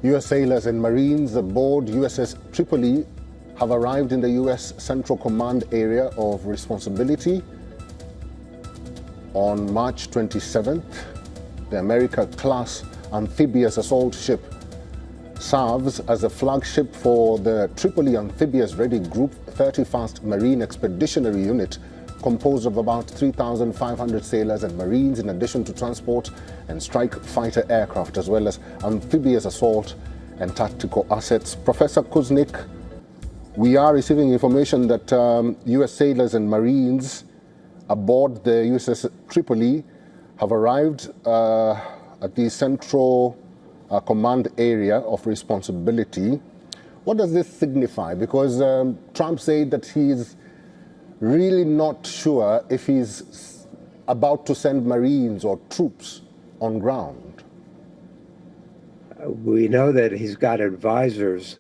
U.S. sailors and Marines aboard USS Tripoli have arrived in the U.S. Central Command Area of Responsibility on March 27th. The America-class Amphibious assault ship serves as a flagship for the Tripoli Amphibious Ready Group 31st Marine Expeditionary Unit, composed of about 3,500 sailors and Marines, in addition to transport and strike fighter aircraft, as well as amphibious assault and tactical assets. Professor Kuznick, we are receiving information that U.S. sailors and Marines aboard the USS Tripoli have arrived at the Central Command Area of Responsibility. What does this signify? Because Trump said that he's really not sure if he's about to send Marines or troops on ground. We know that he's got advisors,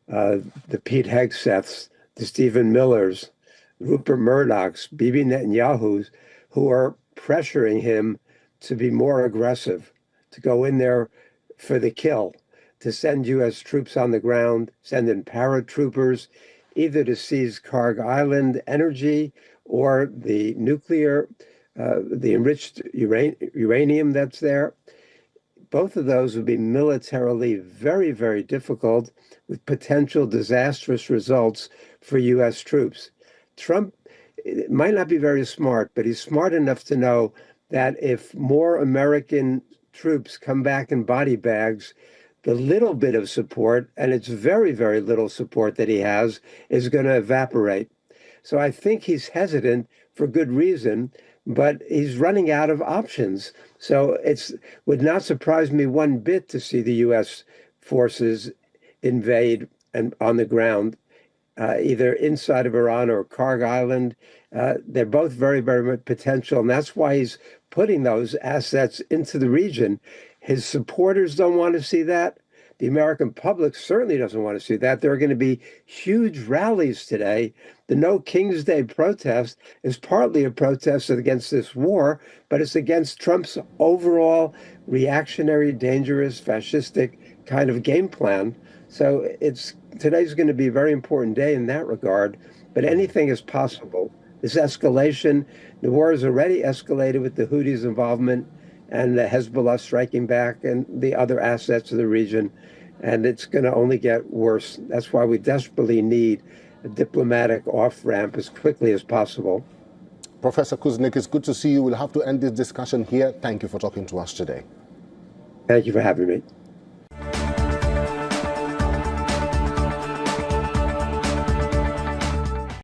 the Pete Hegseths, the Stephen Millers, Rupert Murdochs, Bibi Netanyahu's, who are pressuring him to be more aggressive, to go in there for the kill, to send U.S. troops on the ground, send in paratroopers, either to seize Karg Island energy or the nuclear, the enriched uranium that's there. Both of those would be militarily very, very difficult, with potential disastrous results for U.S. troops. Trump might not be very smart, but he's smart enough to know that if more American troops come back in body bags, the little bit of support, and it's very, very little support that he has, is going to evaporate. So I think he's hesitant for good reason, but he's running out of options. So it would not surprise me one bit to see the U.S. forces invade and on the ground, either inside of Iran or Karg Island. They're both very, very much potential, and that's why he's putting those assets into the region. His supporters don't want to see that. The American public certainly doesn't want to see that. There are going to be huge rallies today. The No King's Day protest is partly a protest against this war, but it's against Trump's overall reactionary, dangerous, fascistic kind of game plan. So today's going to be a very important day in that regard, but anything is possible. This escalation, the war has already escalated with the Houthis' involvement and the Hezbollah striking back and the other assets of the region, and it's going to only get worse. That's why we desperately need a diplomatic off-ramp as quickly as possible. Professor Kuznick, it's good to see you. We'll have to end this discussion here. Thank you for talking to us today. Thank you for having me.